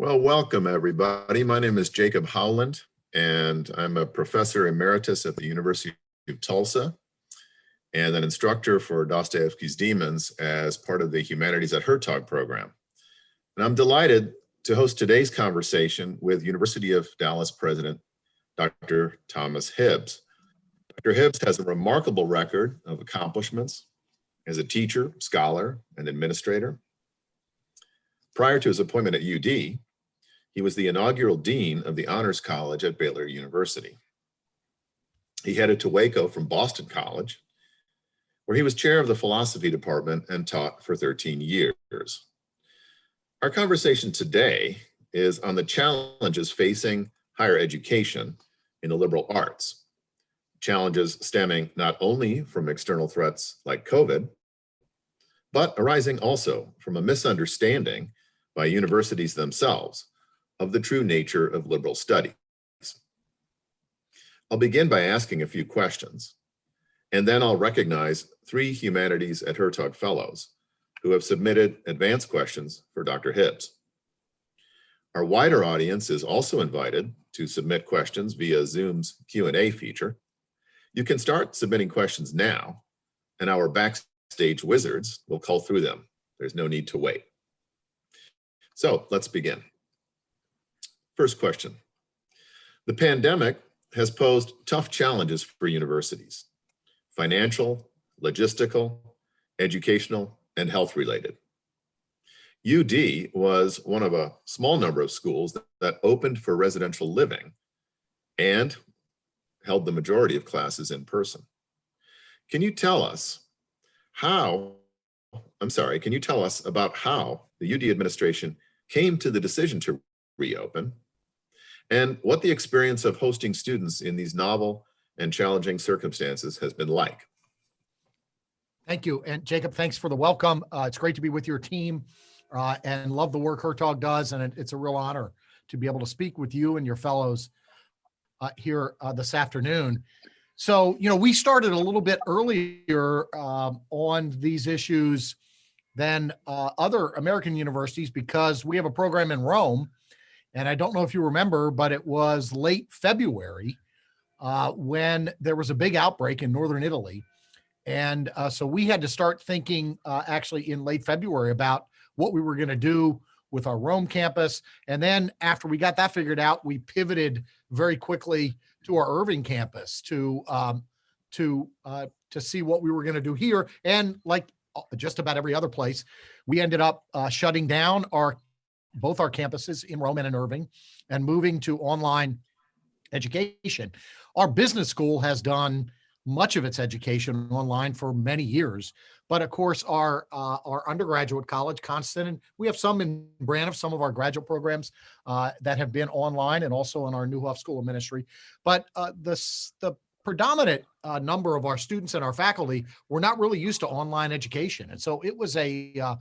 Well, welcome everybody. My name is Jacob Howland, and I'm a professor emeritus at the University of Tulsa and an instructor for Dostoevsky's Demons as part of the Humanities at Hertog program. And I'm delighted to host today's conversation with University of Dallas President Dr. Thomas Hibbs. Dr. Hibbs has a remarkable record of accomplishments as a teacher, scholar, and administrator. Prior to his appointment at UD, he was the inaugural dean of the Honors College at Baylor University. He headed to Waco from Boston College, where he was chair of the philosophy department and taught for 13 years. Our conversation today is on the challenges facing higher education in the liberal arts, challenges stemming not only from external threats like COVID, but arising also from a misunderstanding by universities themselves of the true nature of liberal studies. I'll begin by asking a few questions, and then I'll recognize 3 Humanities at Hertog Fellows who have submitted advanced questions for Dr. Hibbs. Our wider audience is also invited to submit questions via Zoom's Q&A feature. You can start submitting questions now, and our backstage wizards will cull through them. There's no need to wait. So let's begin. First question. The pandemic has posed tough challenges for universities: financial, logistical, educational, and health related. UD was one of a small number of schools that opened for residential living and held the majority of classes in person. Can you tell us about how the UD administration came to the decision to reopen, and what the experience of hosting students in these novel and challenging circumstances has been like? Thank you. And Jacob, thanks for the welcome. It's great to be with your team and love the work Hertog does. And it's a real honor to be able to speak with you and your fellows here this afternoon. So, we started a little bit earlier on these issues than other American universities because we have a program in Rome. And I don't know if you remember, but it was late February when there was a big outbreak in northern Italy. And so we had to start thinking actually in late February about what we were going to do with our Rome campus. And then after we got that figured out, we pivoted very quickly to our Irving campus to see what we were going to do here. And like just about every other place, we ended up shutting down both our campuses in Rome and in Irving and moving to online education. Our business school has done much of its education online for many years, but of course our undergraduate college, Constant, and we have some in Braniff, some of our graduate programs that have been online, and also in our Newhoff School of Ministry. But the predominant number of our students and our faculty were not really used to online education, and so it was a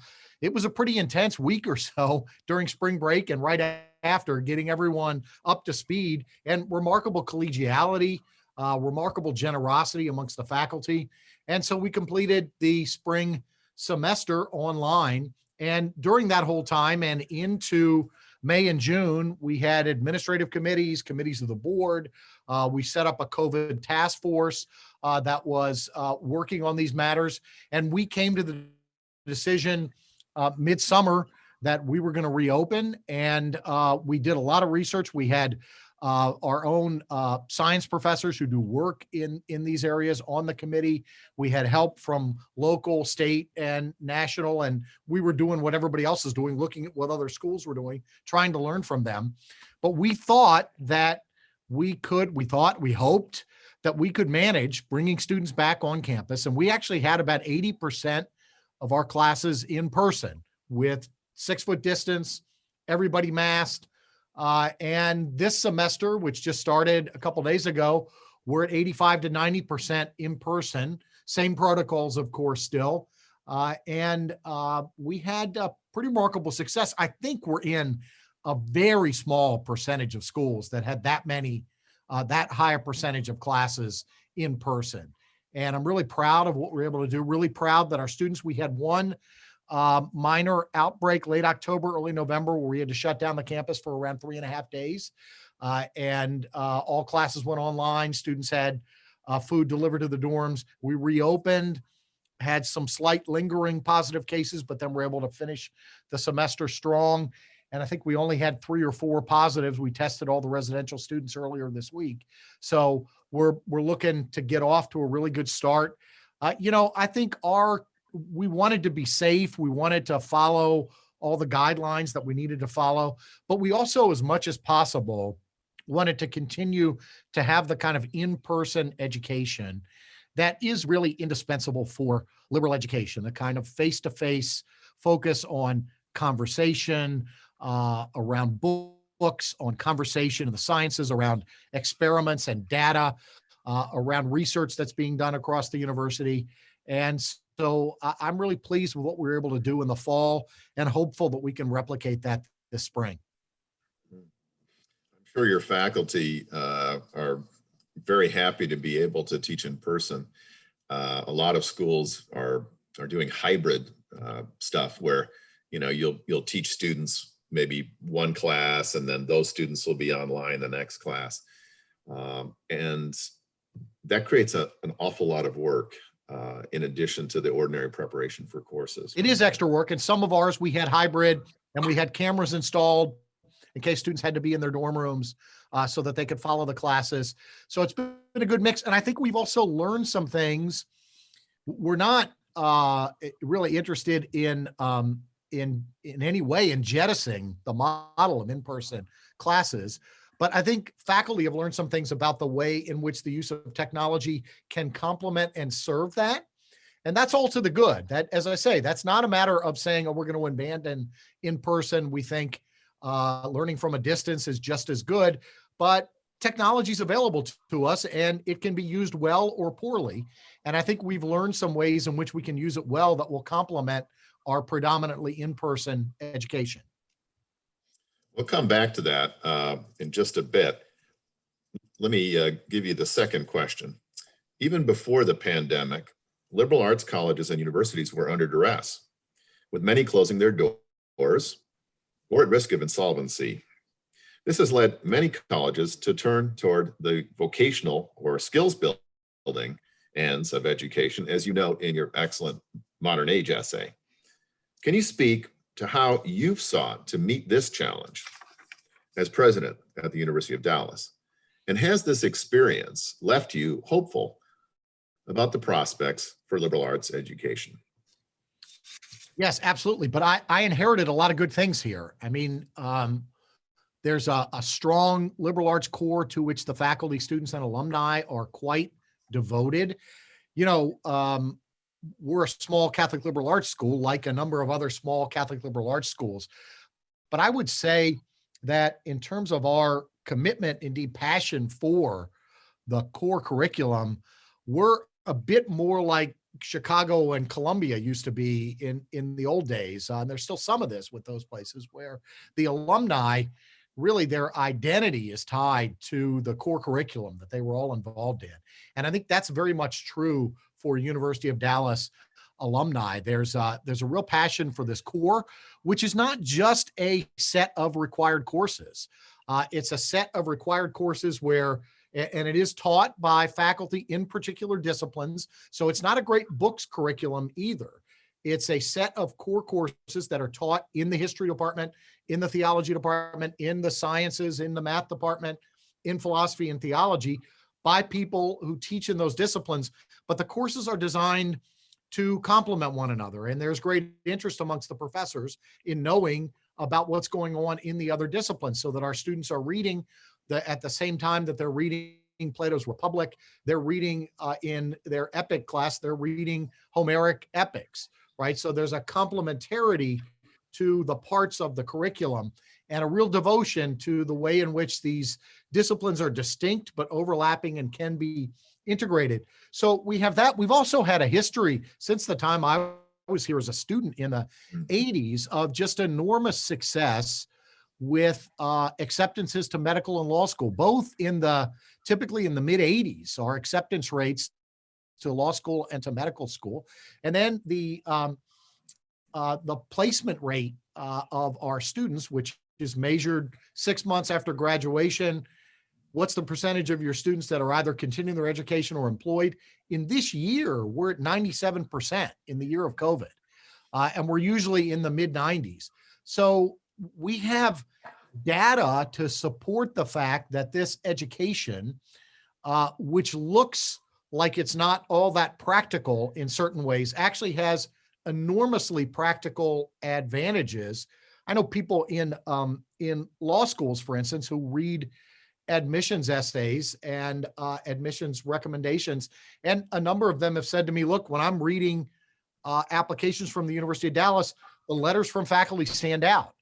pretty intense week or so during spring break and right after, getting everyone up to speed, and remarkable collegiality, remarkable generosity amongst the faculty. And so we completed the spring semester online. And during that whole time and into May and June, we had administrative committees of the board. We set up a COVID task force that was working on these matters. And we came to the decision midsummer that we were going to reopen. And we did a lot of research. We had our own science professors who do work in these areas on the committee. We had help from local, state, and national, and we were doing what everybody else is doing, looking at what other schools were doing, trying to learn from them. But we thought that we hoped that we could manage bringing students back on campus. And we actually had about 80% of our classes in person with 6-foot distance, everybody masked. And this semester, which just started a couple days ago, we're at 85 to 90% in person, same protocols, of course, still. And we had a pretty remarkable success. I think we're in a very small percentage of schools that had that high a percentage of classes in person. And I'm really proud of what we were able to do, really proud that our students, we had one minor outbreak late October, early November, where we had to shut down the campus for around 3.5 days. And all classes went online. Students had food delivered to the dorms. We reopened, had some slight lingering positive cases, but then we're able to finish the semester strong. And I think we only had 3 or 4 positives. We tested all the residential students earlier this week. So we're looking to get off to a really good start. I think we wanted to be safe. We wanted to follow all the guidelines that we needed to follow, but we also, as much as possible, wanted to continue to have the kind of in-person education that is really indispensable for liberal education, the kind of face-to-face focus on conversation, around books, on conversation in the sciences, around experiments and data, around research that's being done across the university. And so I'm really pleased with what we were able to do in the fall and hopeful that we can replicate that this spring. I'm sure your faculty are very happy to be able to teach in person. A lot of schools are doing hybrid stuff where you'll teach students maybe one class and then those students will be online the next class, and that creates an awful lot of work in addition to the ordinary preparation for courses. It is extra work, and some of ours we had hybrid, and we had cameras installed in case students had to be in their dorm rooms so that they could follow the classes. So it's been a good mix. And I think we've also learned some things. We're not really interested in any way in jettisoning the model of in-person classes. But I think faculty have learned some things about the way in which the use of technology can complement and serve that. And that's all to the good. That, as I say, that's not a matter of saying, oh, we're going to abandon in person. We think learning from a distance is just as good, but technology is available to us and it can be used well or poorly. And I think we've learned some ways in which we can use it well that will complement our predominantly in-person education. We'll come back to that in just a bit. Let me give you the second question. Even before the pandemic, liberal arts colleges and universities were under duress, with many closing their doors or at risk of insolvency. This has led many colleges to turn toward the vocational or skills building ends of education, as you note in your excellent Modern Age essay. Can you speak to how you've sought to meet this challenge as president at the University of Dallas? And has this experience left you hopeful about the prospects for liberal arts education? Yes, absolutely. But I inherited a lot of good things here. I mean, there's a strong liberal arts core to which the faculty, students, and alumni are quite devoted. We're a small Catholic liberal arts school, like a number of other small Catholic liberal arts schools. But I would say that in terms of our commitment, indeed passion for the core curriculum, we're a bit more like Chicago and Columbia used to be in the old days. And there's still some of this with those places where the alumni, really their identity is tied to the core curriculum that they were all involved in. And I think that's very much true for University of Dallas alumni. There's a real passion for this core, which is not just a set of required courses. It's a set of required courses where, and it is taught by faculty in particular disciplines. So it's not a great books curriculum either. It's a set of core courses that are taught in the history department, in the theology department, in the sciences, in the math department, in philosophy and theology by people who teach in those disciplines. But the courses are designed to complement one another. And there's great interest amongst the professors in knowing about what's going on in the other disciplines so that our students are reading at the same time that they're reading Plato's Republic, they're reading in their epic class, they're reading Homeric epics, right? So there's a complementarity to the parts of the curriculum and a real devotion to the way in which these disciplines are distinct but overlapping and can be integrated. So we have that. We've also had a history since the time I was here as a student in the 80s of just enormous success with acceptances to medical and law school, both typically in the mid 80s, our acceptance rates to law school and to medical school. And then the the placement rate of our students, which is measured 6 months after graduation. What's the percentage of your students that are either continuing their education or employed? In this year, we're at 97% in the year of COVID, and we're usually in the mid 90s. So we have data to support the fact that this education, which looks like it's not all that practical in certain ways, actually has enormously practical advantages. I know people in law schools, for instance, who read admissions essays and admissions recommendations. And a number of them have said to me, look, when I'm reading applications from the University of Dallas, the letters from faculty stand out.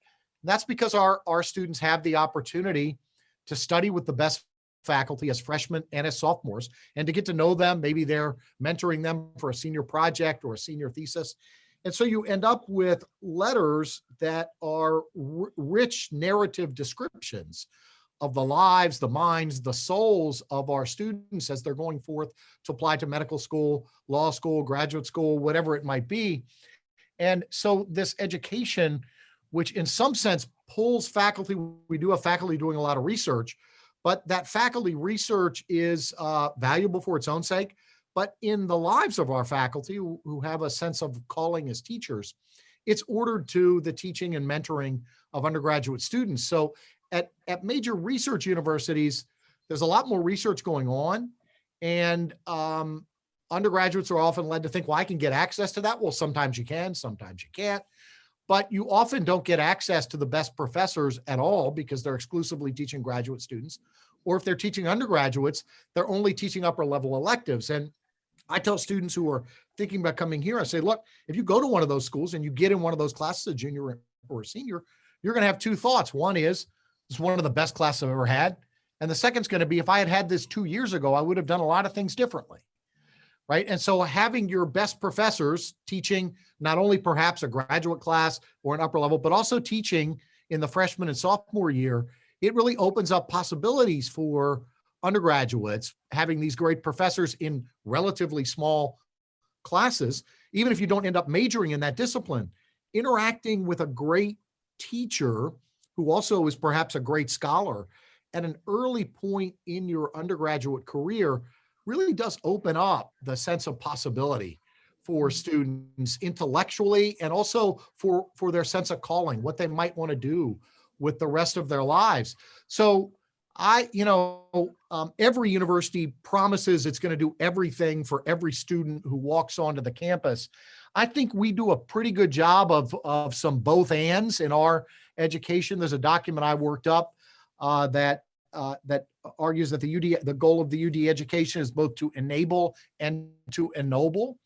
That's because our students have the opportunity to study with the best faculty as freshmen and as sophomores, and to get to know them. Maybe they're mentoring them for a senior project or a senior thesis. And so you end up with letters that are rich narrative descriptions of the lives, the minds, the souls of our students as they're going forth to apply to medical school, law school, graduate school, whatever it might be. And so this education, which in some sense pulls faculty, we do have faculty doing a lot of research, but that faculty research is valuable for its own sake. But in the lives of our faculty who have a sense of calling as teachers, it's ordered to the teaching and mentoring of undergraduate students. So at major research universities, there's a lot more research going on, and undergraduates are often led to think, well, I can get access to that. Well, sometimes you can, sometimes you can't, but you often don't get access to the best professors at all because they're exclusively teaching graduate students. Or if they're teaching undergraduates, they're only teaching upper level electives. And I tell students who are thinking about coming here, I say, look, if you go to one of those schools and you get in one of those classes, a junior or a senior, you're going to have two thoughts. One is, it's one of the best classes I've ever had. And the second is going to be, if I had had this 2 years ago, I would have done a lot of things differently. Right. And so having your best professors teaching not only perhaps a graduate class or an upper level, but also teaching in the freshman and sophomore year, it really opens up possibilities for undergraduates having these great professors in relatively small classes, even if you don't end up majoring in that discipline, interacting with a great teacher who also is perhaps a great scholar at an early point in your undergraduate career really does open up the sense of possibility for students intellectually, and also for their sense of calling, what they might want to do with the rest of their lives. So every university promises it's going to do everything for every student who walks onto the campus. I think we do a pretty good job of some both ands in our education. There's a document I worked up that argues that the goal of the UD education is both to enable and to ennoble.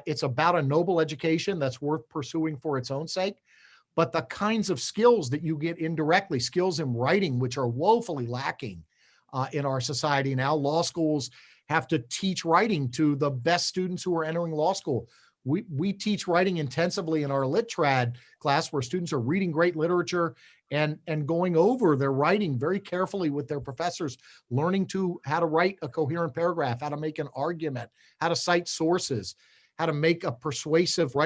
It's about a noble education that's worth pursuing for its own sake. But the kinds of skills that you get indirectly, skills in writing, which are woefully lacking in our society now. Law schools have to teach writing to the best students who are entering law school. We teach writing intensively in our lit trad class, where students are reading great literature and going over their writing very carefully with their professors, learning how to write a coherent paragraph, how to make an argument, how to cite sources, how to write a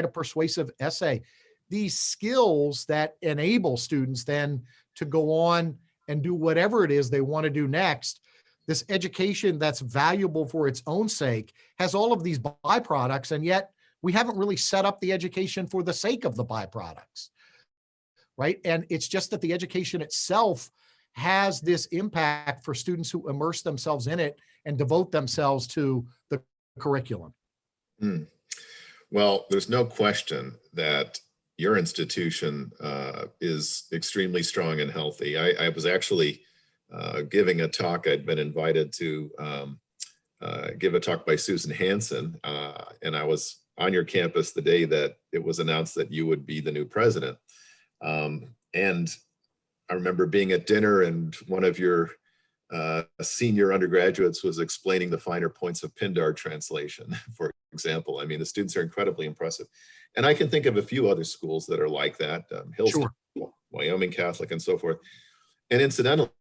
persuasive essay. These skills that enable students then to go on and do whatever it is they want to do next. This education that's valuable for its own sake has all of these byproducts, and yet we haven't really set up the education for the sake of the byproducts, right? And it's just that the education itself has this impact for students who immerse themselves in it and devote themselves to the curriculum. Well, there's no question that your institution is extremely strong and healthy. I was actually giving a talk. I'd been invited to give a talk by Susan Hansen, and I was on your campus the day that it was announced that you would be the new president. And I remember being at dinner, and one of your senior undergraduates was explaining the finer points of Pindar translation, for example. I mean, the students are incredibly impressive. And I can think of a few other schools that are like that, Hillsdale, sure. Wyoming Catholic, and so forth. And incidentally,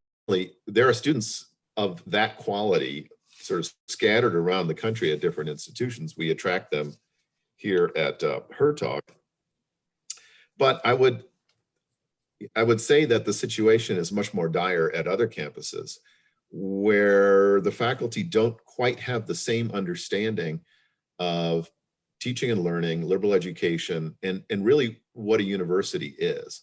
there are students of that quality sort of scattered around the country at different institutions. We attract them here at Hertog. But I would say that the situation is much more dire at other campuses where the faculty don't quite have the same understanding of teaching and learning, liberal education, and really what a university is.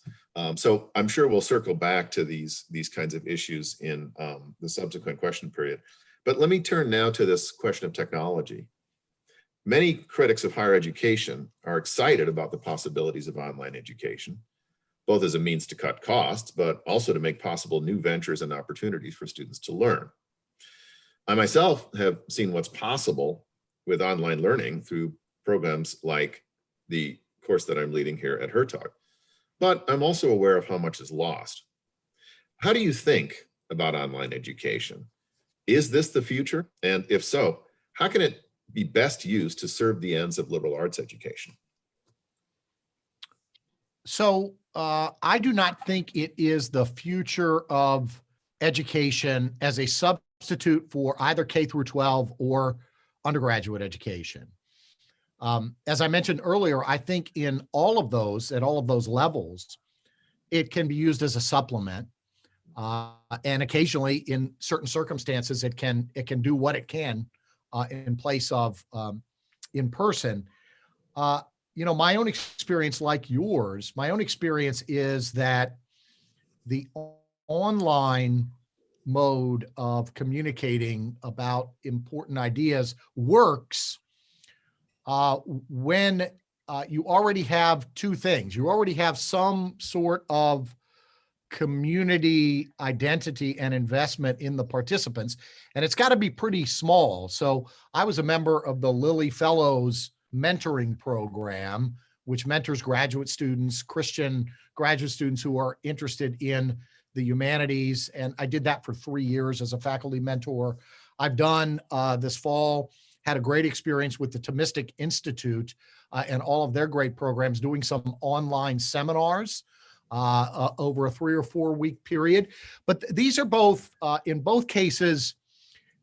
So I'm sure we'll circle back to these kinds of issues in the subsequent question period. But let me turn now to this question of technology. Many critics of higher education are excited about the possibilities of online education, both as a means to cut costs, but also to make possible new ventures and opportunities for students to learn. I myself have seen what's possible with online learning through programs like the course that I'm leading here at Hertog, but I'm also aware of how much is lost. How do you think about online education? Is this the future? And if so, how can it be best used to serve the ends of liberal arts education? So I do not think it is the future of education as a substitute for either K through 12 or undergraduate education. As I mentioned earlier, I think in all of those, at all of those levels, it can be used as a supplement. And occasionally in certain circumstances, it can do what it can in place of in person. My own experience, like yours, my own experience is that the online mode of communicating about important ideas works when you already have two things. You already have some sort of community identity and investment in the participants, and it's got to be pretty small. So I was a member of the Lilly Fellows mentoring program, which mentors graduate students, Christian graduate students who are interested in the humanities. And I did that for 3 years as a faculty mentor. I've done this fall, had a great experience with the Thomistic Institute and all of their great programs, doing some online seminars over a 3 or 4 week period. But these are both, in both cases,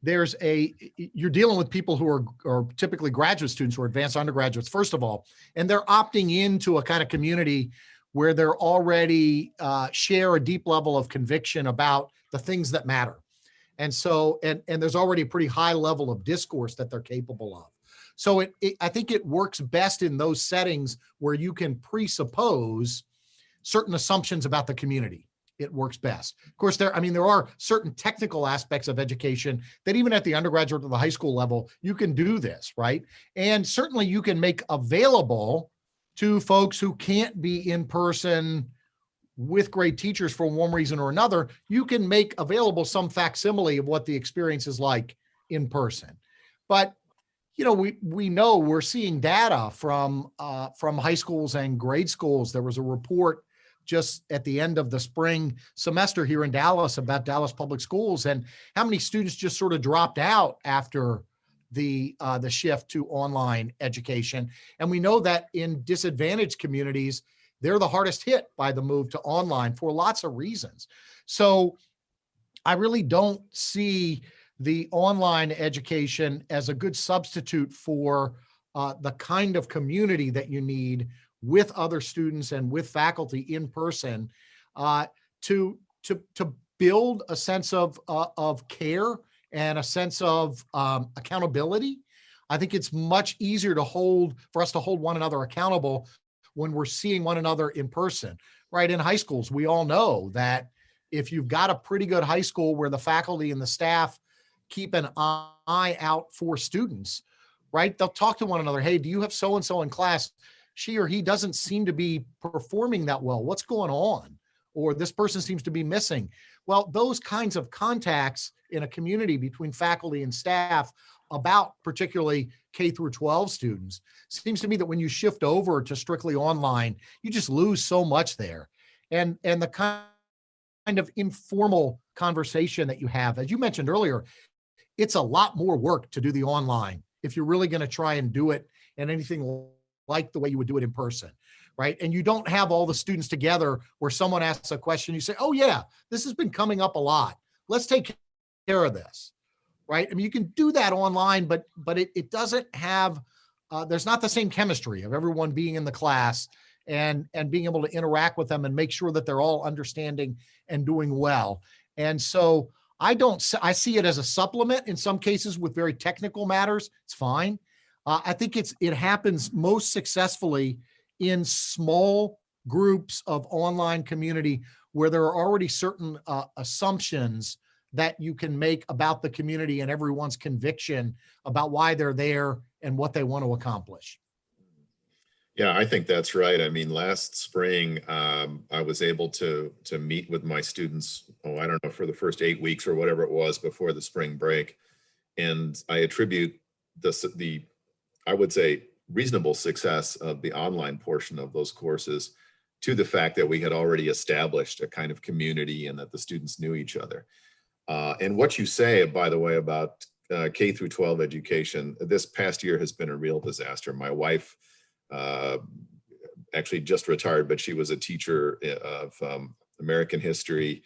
you're dealing with people who are typically graduate students or advanced undergraduates, first of all, and they're opting into a kind of community where they're already share a deep level of conviction about the things that matter. And so, and there's already a pretty high level of discourse that they're capable of. So I think it works best in those settings where you can presuppose certain assumptions about the community. It works best. Of course, there are certain technical aspects of education that even at the undergraduate or the high school level, you can do this, right? And certainly you can make available to folks who can't be in person with great teachers for one reason or another, you can make available some facsimile of what the experience is like in person. But we know we're seeing data from high schools and grade schools. There was a report just at the end of the spring semester here in Dallas about Dallas public schools and how many students just sort of dropped out after the shift to online education. And we know that in disadvantaged communities, they're the hardest hit by the move to online for lots of reasons. So I really don't see the online education as a good substitute for the kind of community that you need with other students and with faculty in person to build a sense of care and a sense of accountability. I think it's much easier for us to hold one another accountable when we're seeing one another in person, right? In high schools, we all know that if you've got a pretty good high school where the faculty and the staff keep an eye out for students, right? They'll talk to one another. Hey, do you have so-and-so in class? She or he doesn't seem to be performing that well. What's going on? Or this person seems to be missing. Well, those kinds of contacts in a community between faculty and staff about particularly K through 12 students, seems to me that when you shift over to strictly online, you just lose so much there. And the kind of informal conversation that you have, as you mentioned earlier, it's a lot more work to do the online if you're really going to try and do it in anything like the way you would do it in person, right? And you don't have all the students together where someone asks a question, you say, oh yeah, this has been coming up a lot. Let's take care of this, right? I mean, you can do that online, but it doesn't have, there's not the same chemistry of everyone being in the class and being able to interact with them and make sure that they're all understanding and doing well. And so I see it as a supplement in some cases with very technical matters. It's fine. I think it happens most successfully in small groups of online community where there are already certain assumptions that you can make about the community and everyone's conviction about why they're there and what they want to accomplish. Yeah, I think that's right. I mean, last spring, I was able to meet with my students, I don't know, for the first 8 weeks or whatever it was before the spring break. And I attribute the I would say, reasonable success of the online portion of those courses to the fact that we had already established a kind of community and that the students knew each other. And what you say, by the way, about K through 12 education, this past year has been a real disaster. My wife actually just retired, but she was a teacher of American history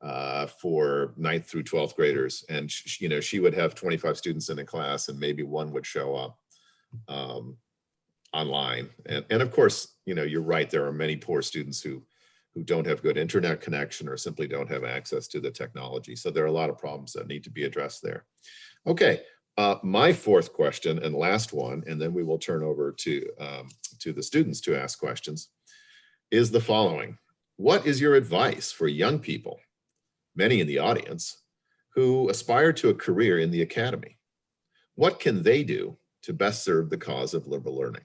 for 9th through 12th graders. And she would have 25 students in a class and maybe one would show up online. And of course, you're right, there are many poor students who don't have good internet connection or simply don't have access to the technology. So there are a lot of problems that need to be addressed there. Okay, my fourth question and last one, and then we will turn over to the students to ask questions, is the following. What is your advice for young people, many in the audience, who aspire to a career in the academy? What can they do to best serve the cause of liberal learning?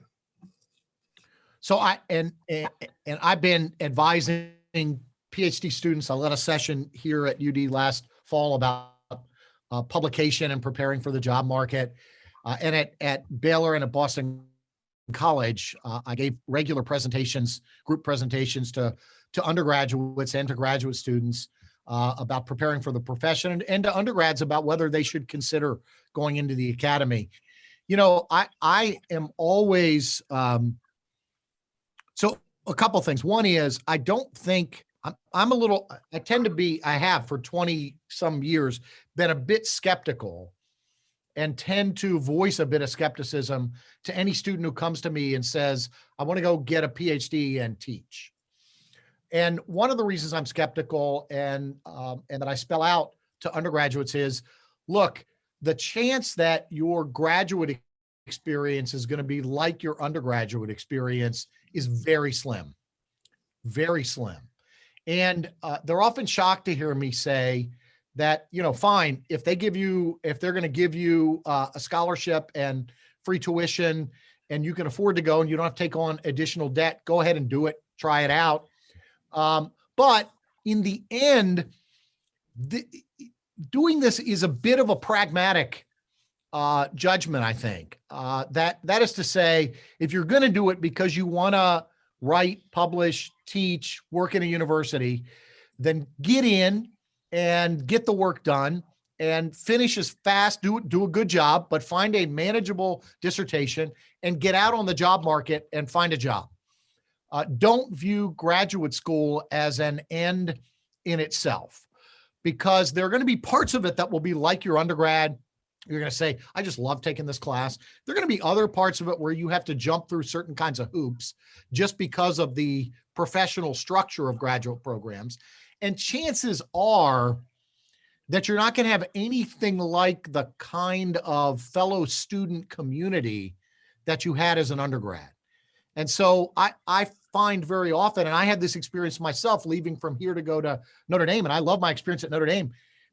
So I've been advising PhD students. I led a session here at UD last fall about publication and preparing for the job market. And at Baylor and at Boston College, I gave regular presentations, group presentations to undergraduates and to graduate students about preparing for the profession and to undergrads about whether they should consider going into the academy. I am always, so a couple things. One is I don't think I tend to be, I have for 20 some years been a bit skeptical and tend to voice a bit of skepticism to any student who comes to me and says, I want to go get a PhD and teach. And one of the reasons I'm skeptical and that I spell out to undergraduates is, look, the chance that your graduate experience is going to be like your undergraduate experience is very slim, very slim. And they're often shocked to hear me say that, fine, if they're going to give you a scholarship and free tuition and you can afford to go and you don't have to take on additional debt, go ahead and do it, try it out. But in the end, doing this is a bit of a pragmatic judgment, I think. That is to say, if you're going to do it because you want to write, publish, teach, work in a university, then get in and get the work done and finish as fast, do a good job, but find a manageable dissertation and get out on the job market and find a job. Don't view graduate school as an end in itself, because there are going to be parts of it that will be like your undergrad. You're going to say, I just love taking this class. There are going to be other parts of it where you have to jump through certain kinds of hoops just because of the professional structure of graduate programs. And chances are that you're not going to have anything like the kind of fellow student community that you had as an undergrad. And so I find very often, and I had this experience myself leaving from here to go to Notre Dame, and I love my experience at Notre Dame,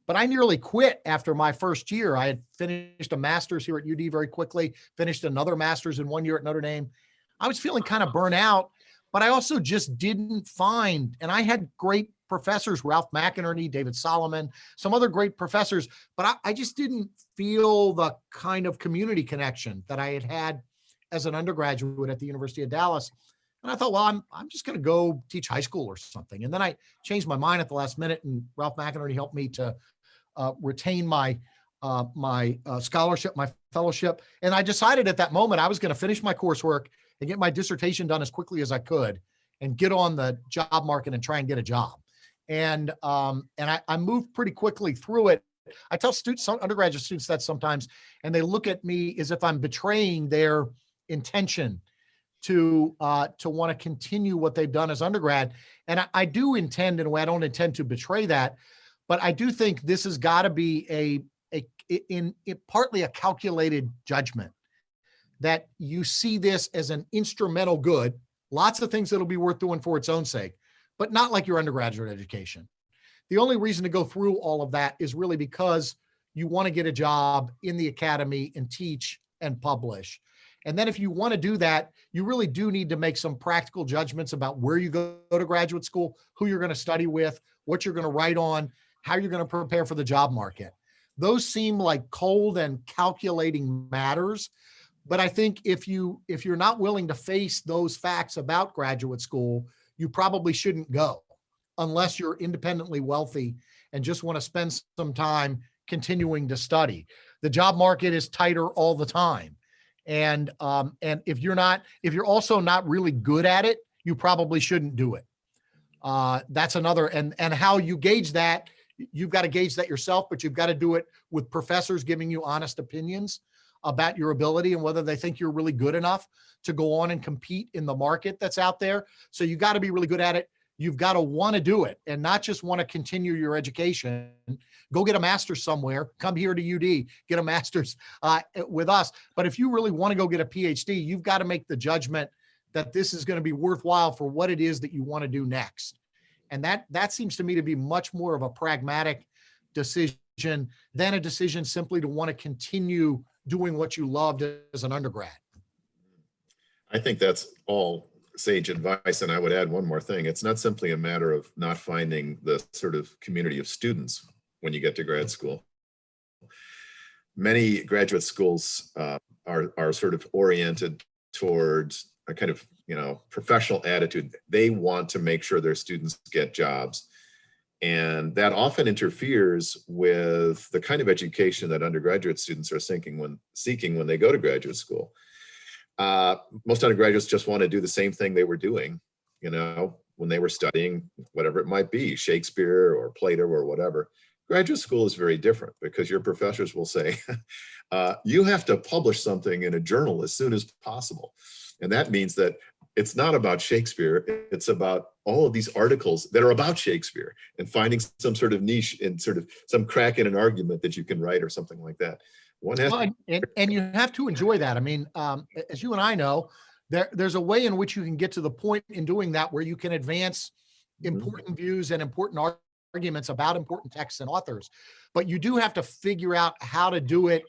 but I nearly quit after my first year. I had finished a master's here at UD very quickly, finished another master's in 1 year at Notre Dame. I was feeling kind of burnt out, but I also just didn't find, and I had great professors, Ralph McInerney, David Solomon, some other great professors, but I just didn't feel the kind of community connection that I had had as an undergraduate at the University of Dallas. And I thought, well, I'm just going to go teach high school or something. And then I changed my mind at the last minute, and Ralph McInerney helped me to retain my scholarship, my fellowship. And I decided at that moment I was going to finish my coursework and get my dissertation done as quickly as I could and get on the job market and try and get a job. And I moved pretty quickly through it. I tell students, some undergraduate students, that sometimes, and they look at me as if I'm betraying their intention to want to continue what they've done as undergrad. And I do intend, in a way, I don't intend to betray that, but I do think this has got to be partly a calculated judgment, that you see this as an instrumental good, lots of things that'll be worth doing for its own sake, but not like your undergraduate education. The only reason to go through all of that is really because you want to get a job in the academy and teach and publish. And then if you want to do that, you really do need to make some practical judgments about where you go to graduate school, who you're going to study with, what you're going to write on, how you're going to prepare for the job market. Those seem like cold and calculating matters. But I think if you're not willing to face those facts about graduate school, you probably shouldn't go unless you're independently wealthy and just want to spend some time continuing to study. The job market is tighter all the time. And if you're also not really good at it, you probably shouldn't do it. That's another, and how you gauge that, you've got to gauge that yourself, but you've got to do it with professors giving you honest opinions about your ability and whether they think you're really good enough to go on and compete in the market that's out there. So you got to be really good at it. You've got to want to do it and not just want to continue your education. Go get a master's somewhere, come here to UD, get a master's with us. But if you really want to go get a PhD, you've got to make the judgment that this is going to be worthwhile for what it is that you want to do next. And that seems to me to be much more of a pragmatic decision than a decision simply to want to continue doing what you loved as an undergrad. I think that's all sage advice. And I would add one more thing. It's not simply a matter of not finding the sort of community of students when you get to grad school. Many graduate schools are sort of oriented towards a kind of, professional attitude. They want to make sure their students get jobs. And that often interferes with the kind of education that undergraduate students are seeking when they go to graduate school. Most undergraduates just want to do the same thing they were doing, when they were studying, whatever it might be, Shakespeare or Plato or whatever. Graduate school is very different because your professors will say, you have to publish something in a journal as soon as possible. And that means that it's not about Shakespeare, it's about all of these articles that are about Shakespeare and finding some sort of niche and sort of some crack in an argument that you can write or something like that. And you have to enjoy that. I mean, as you and I know, there's a way in which you can get to the point in doing that where you can advance important views and important arguments about important texts and authors. But you do have to figure out how to do it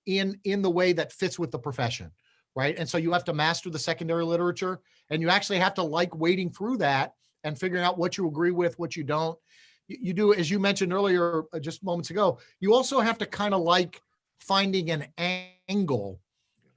in the way that fits with the profession, right? And so you have to master the secondary literature, and you actually have to like wading through that and figuring out what you agree with, what you don't. You do, as you mentioned earlier, just moments ago, you also have to kind of like finding an angle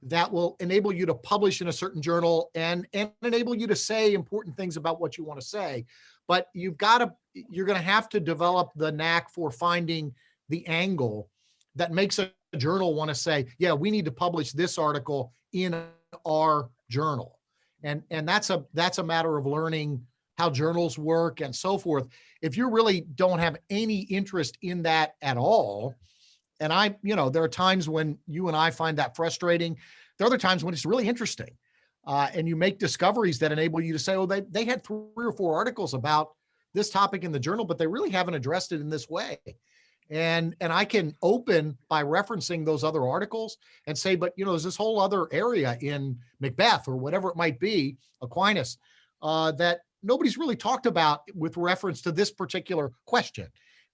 that will enable you to publish in a certain journal and enable you to say important things about what you want to say. But you're going to have to develop the knack for finding the angle that makes a journal want to say, yeah, we need to publish this article in our journal. And that's a matter of learning how journals work and so forth. If you really don't have any interest in that at all, and there are times when you and I find that frustrating. There are other times when it's really interesting. And you make discoveries that enable you to say, oh, they had 3 or 4 articles about this topic in the journal, but they really haven't addressed it in this way. And I can open by referencing those other articles and say, but there's this whole other area in Macbeth or whatever it might be, Aquinas, that nobody's really talked about with reference to this particular question.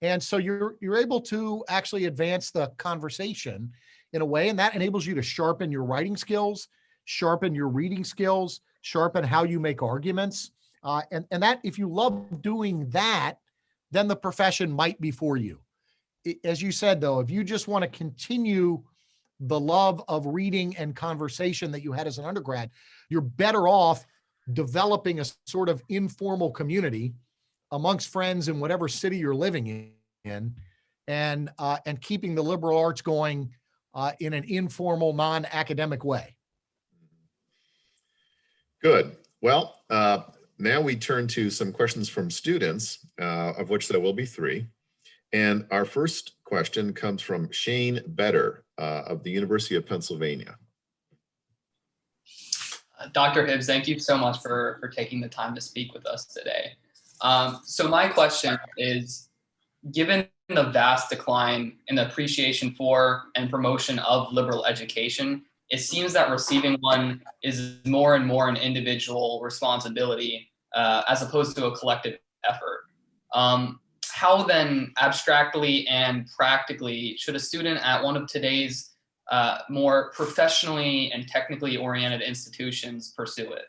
And so you're able to actually advance the conversation in a way, and that enables you to sharpen your writing skills, sharpen your reading skills, sharpen how you make arguments. And that, if you love doing that, then the profession might be for you. As you said, though, if you just want to continue the love of reading and conversation that you had as an undergrad, you're better off developing a sort of informal community amongst friends in whatever city you're living in, and keeping the liberal arts going in an informal, non-academic way. Good. Well, now we turn to some questions from students, of which there will be 3. And our first question comes from Shane Better of the University of Pennsylvania. Dr. Hibbs, thank you so much for taking the time to speak with us today. So my question is, given the vast decline in the appreciation for and promotion of liberal education, it seems that receiving one is more and more an individual responsibility as opposed to a collective effort. How then, abstractly and practically, should a student at one of today's more professionally and technically oriented institutions pursue it?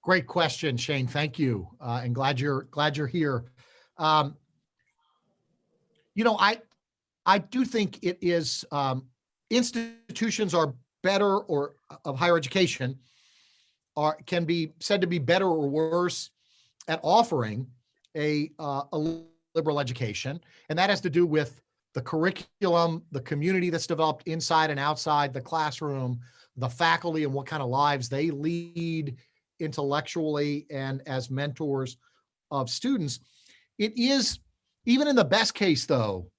Great question, Shane. Thank you, and glad you're here. You know, I do think it is institutions are better or of higher education can be said to be better or worse at offering a liberal education, and that has to do with the curriculum, the community that's developed inside and outside the classroom, the faculty and what kind of lives they lead intellectually and as mentors of students. It is, even in the best case though,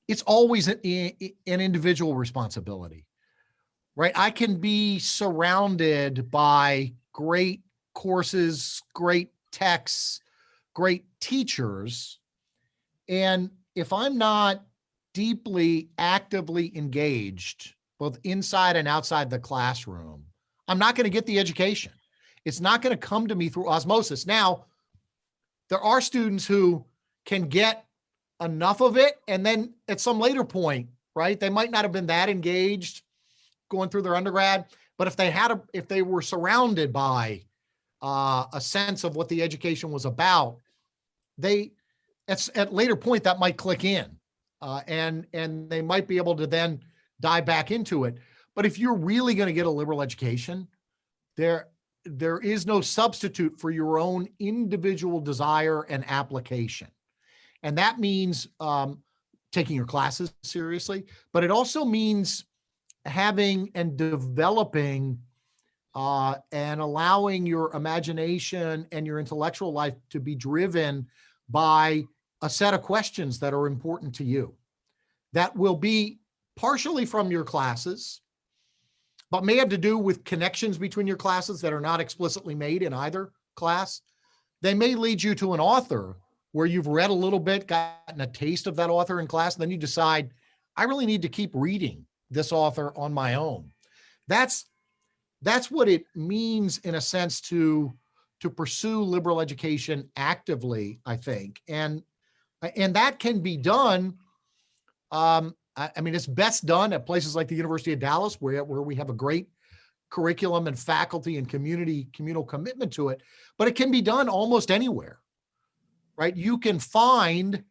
it's always an individual responsibility, right? I can be surrounded by great courses, great texts, great teachers, and if I'm not deeply, actively engaged, both inside and outside the classroom, I'm not going to get the education. It's not going to come to me through osmosis. Now, there are students who can get enough of it, and then at some later point, right, they might not have been that engaged going through their undergrad, but if they were surrounded by a sense of what the education was about, at later point that might click in, and they might be able to then dive back into it. But if you're really going to get a liberal education, there is no substitute for your own individual desire and application. And that means taking your classes seriously, but it also means having and developing and allowing your imagination and your intellectual life to be driven by a set of questions that are important to you, that will be partially from your classes, but may have to do with connections between your classes that are not explicitly made in either class. They may lead you to an author where you've read a little bit, gotten a taste of that author in class, and then you decide, I really need to keep reading this author on my own. That's what it means, in a sense, to pursue liberal education actively, I think. And that can be done. I mean, it's best done at places like the University of Dallas, where we have a great curriculum and faculty and communal commitment to it, but it can be done almost anywhere, right? You can find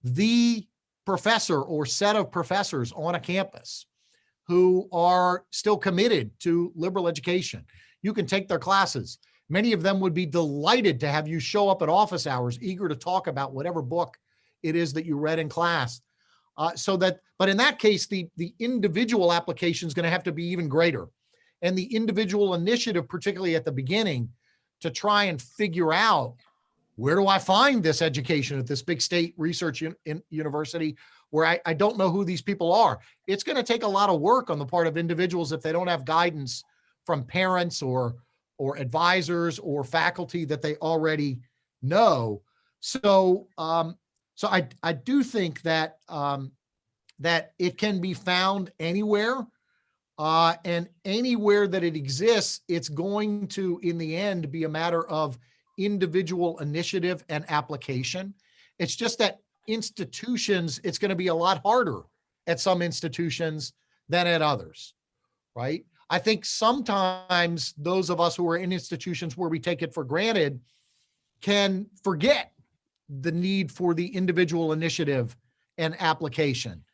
the professor or set of professors on a campus who are still committed to liberal education. You can take their classes. Many of them would be delighted to have you show up at office hours, eager to talk about whatever book it is that you read in class. But in that case, the individual application is going to have to be even greater. And the individual initiative, particularly at the beginning, to try and figure out, where do I find this education at this big state research university where I don't know who these people are? It's going to take a lot of work on the part of individuals if they don't have guidance from parents or advisors or faculty that they already know. So I do think that that it can be found anywhere, and anywhere that it exists, it's going to, in the end, be a matter of individual initiative and application. It's just that institutions, it's going to be a lot harder at some institutions than at others, right? I think sometimes those of us who are in institutions where we take it for granted can forget the need for the individual initiative and application.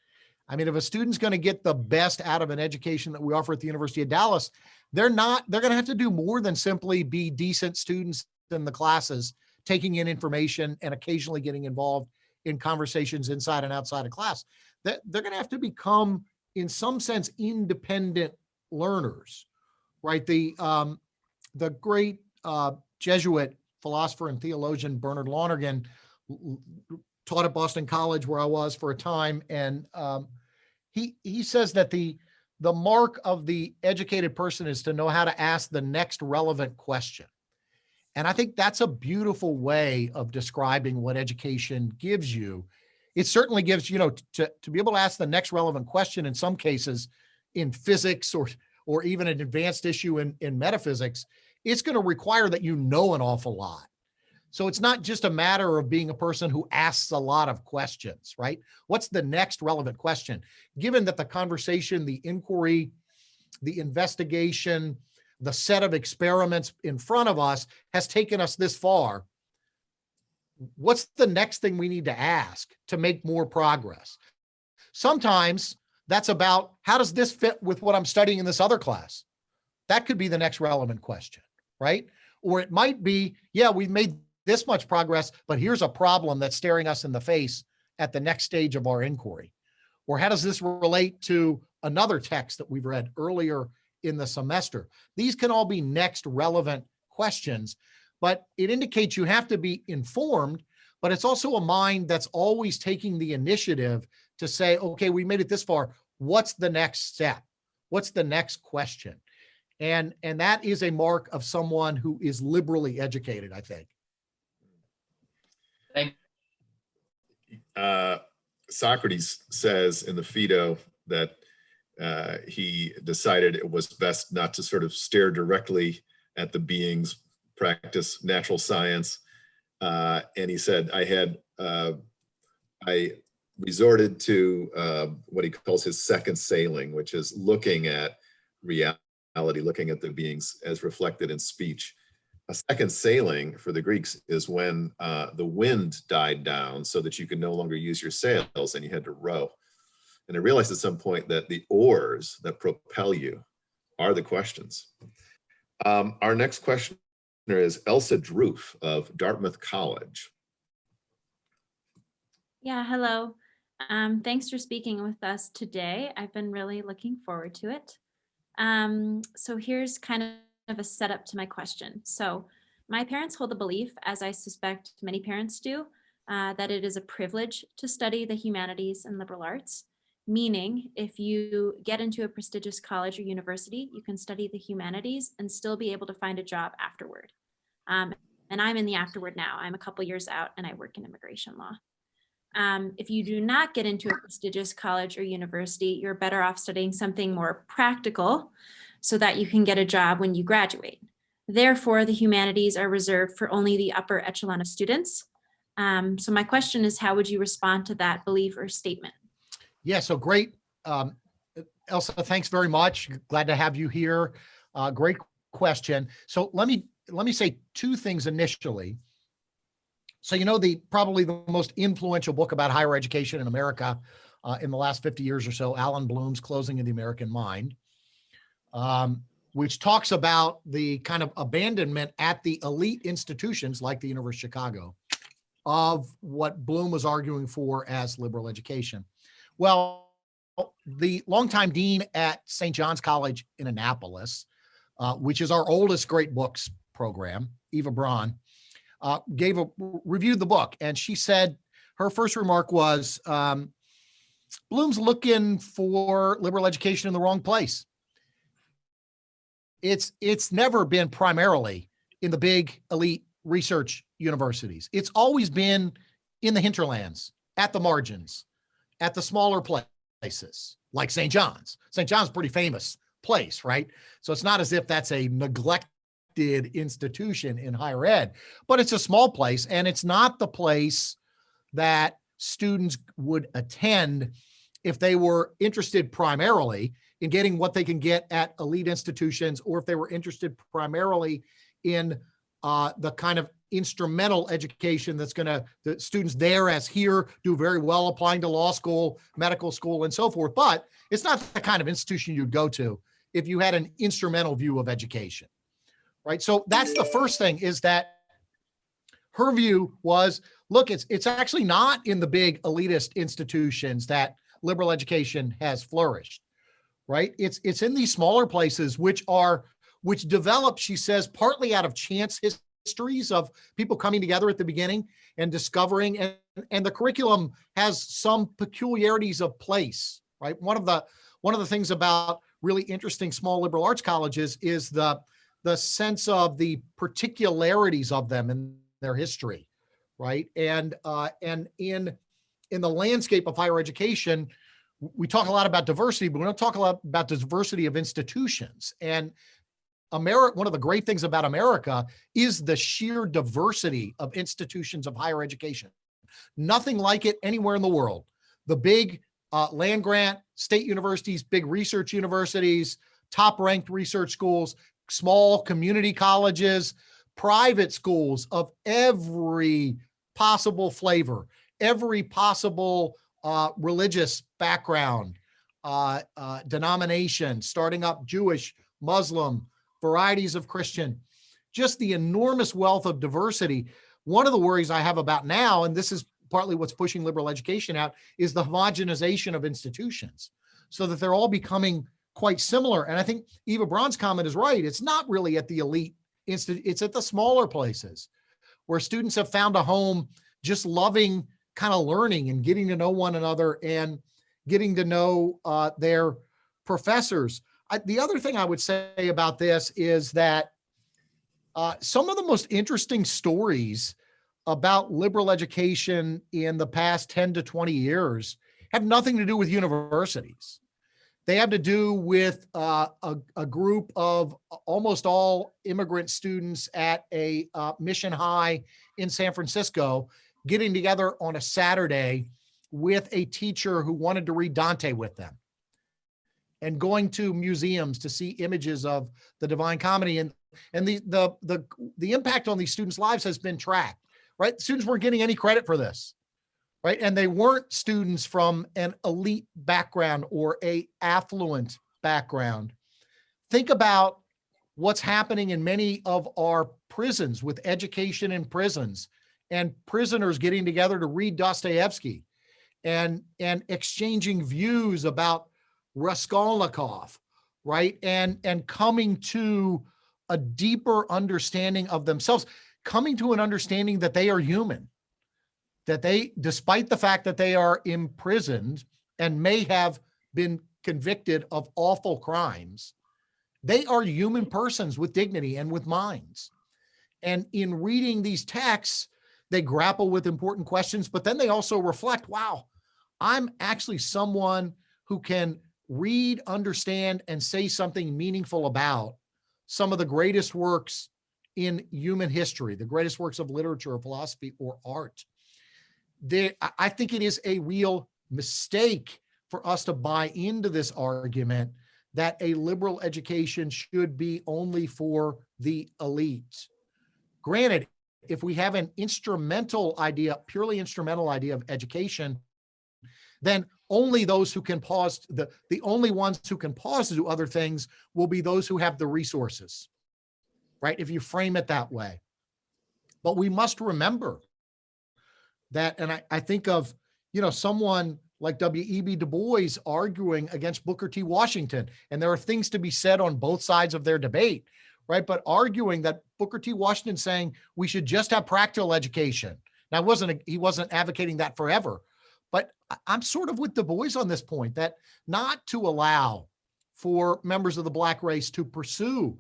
I mean, if a student's going to get the best out of an education that we offer at the University of Dallas, they're going to have to do more than simply be decent students in the classes, taking in information and occasionally getting involved in conversations inside and outside of class. They're going to have to become, in some sense, independent learners, right? The great Jesuit philosopher and theologian Bernard Lonergan taught at Boston College, where I was for a time, and he says that the the mark of the educated person is to know how to ask the next relevant question. And I think that's a beautiful way of describing what education gives you. It certainly gives, to be able to ask the next relevant question in some cases in physics or even an advanced issue in metaphysics, it's going to require that you know an awful lot. So it's not just a matter of being a person who asks a lot of questions, right? What's the next relevant question? Given that the conversation, the inquiry, the investigation, the set of experiments in front of us has taken us this far, what's the next thing we need to ask to make more progress? Sometimes that's about, how does this fit with what I'm studying in this other class? That could be the next relevant question, right? Or it might be, yeah, we've made this much progress, but here's a problem that's staring us in the face at the next stage of our inquiry. Or how does this relate to another text that we've read earlier in the semester? These can all be next relevant questions, but it indicates you have to be informed, but it's also a mind that's always taking the initiative to say, okay, we made it this far. What's the next step? What's the next question? And that is a mark of someone who is liberally educated, I think. Socrates says in the Phaedo that he decided it was best not to sort of stare directly at the beings, practice natural science. And he said, I resorted to what he calls his second sailing, which is looking at reality, looking at the beings as reflected in speech. A second sailing for the Greeks is when the wind died down so that you could no longer use your sails and you had to row. And I realized at some point that the oars that propel you are the questions. Our next questioner is Elsa Droof of Dartmouth College. Yeah, hello. Thanks for speaking with us today. I've been really looking forward to it. So here's kind of a setup to my question. So my parents hold the belief, as I suspect many parents do, that it is a privilege to study the humanities and liberal arts, meaning if you get into a prestigious college or university, you can study the humanities and still be able to find a job afterward. And I'm in the afterward now. I'm a couple years out and I work in immigration law. If you do not get into a prestigious college or university, you're better off studying something more practical so that you can get a job when you graduate. Therefore, the humanities are reserved for only the upper echelon of students. So my question is, how would you respond to that belief or statement? Yeah, so great. Elsa, thanks very much. Glad to have you here. Great question. So let me say two things initially. So, probably the most influential book about higher education in America in the last 50 years or so, Alan Bloom's Closing of the American Mind, which talks about the kind of abandonment at the elite institutions like the University of Chicago of what Bloom was arguing for as liberal education. Well, the longtime dean at St. John's College in Annapolis, which is our oldest great books program, Eva Braun, reviewed the book, and she said her first remark was, Bloom's looking for liberal education in the wrong place. It's never been primarily in the big elite research universities. It's always been in the hinterlands, at the margins, at the smaller places, like St. John's. St. John's is a pretty famous place, right? So it's not as if that's a neglected institution in higher ed, but it's a small place, and it's not the place that students would attend if they were interested primarily in getting what they can get at elite institutions, or if they were interested primarily in the kind of instrumental education that's going to, the students there as here do very well applying to law school, medical school, and so forth. But it's not the kind of institution you'd go to if you had an instrumental view of education. Right. So that's the first thing, is that her view was, look, it's actually not in the big elitist institutions that liberal education has flourished. Right. It's in these smaller places, which develop, she says, partly out of chance histories of people coming together at the beginning and discovering, and the curriculum has some peculiarities of place. Right. One of the things about really interesting small liberal arts colleges is the sense of the particularities of them and their history, right? And in the landscape of higher education, we talk a lot about diversity, but we don't talk a lot about diversity of institutions. And one of the great things about America is the sheer diversity of institutions of higher education. Nothing like it anywhere in the world. The big land grant state universities, big research universities, top ranked research schools, small community colleges, private schools of every possible flavor, every possible religious background, denomination, starting up Jewish, Muslim, varieties of Christian, just the enormous wealth of diversity. One of the worries I have about now, and this is partly what's pushing liberal education out, is the homogenization of institutions so that they're all becoming quite similar. And I think Eva Braun's comment is right. It's not really at the elite it's at the smaller places where students have found a home just loving kind of learning and getting to know one another and getting to know their professors. The other thing I would say about this is that some of the most interesting stories about liberal education in the past 10 to 20 years have nothing to do with universities. They have to do with a group of almost all immigrant students at a mission high in San Francisco getting together on a Saturday with a teacher who wanted to read Dante with them and going to museums to see images of the Divine Comedy. And the impact on these students' lives has been tracked, right? Students weren't getting any credit for this. Right? And they weren't students from an elite background or a affluent background. Think about what's happening in many of our prisons with education in prisons and prisoners getting together to read Dostoevsky and exchanging views about Raskolnikov, right? And coming to a deeper understanding of themselves, coming to an understanding that they are human, that they, despite the fact that they are imprisoned and may have been convicted of awful crimes, they are human persons with dignity and with minds. And in reading these texts, they grapple with important questions, but then they also reflect, wow, I'm actually someone who can read, understand, and say something meaningful about some of the greatest works in human history, the greatest works of literature or philosophy or art. I think it is a real mistake for us to buy into this argument that a liberal education should be only for the elite. Granted, if we have an instrumental idea, purely instrumental idea of education, then only those who can pause, the only ones who can pause to do other things will be those who have the resources, right? If you frame it that way. But we must remember that, and I think of, someone like W.E.B. Du Bois arguing against Booker T. Washington, and there are things to be said on both sides of their debate, right? But arguing that Booker T. Washington saying we should just have practical education. Now, he wasn't advocating that forever, but I'm sort of with Du Bois on this point, that not to allow for members of the Black race to pursue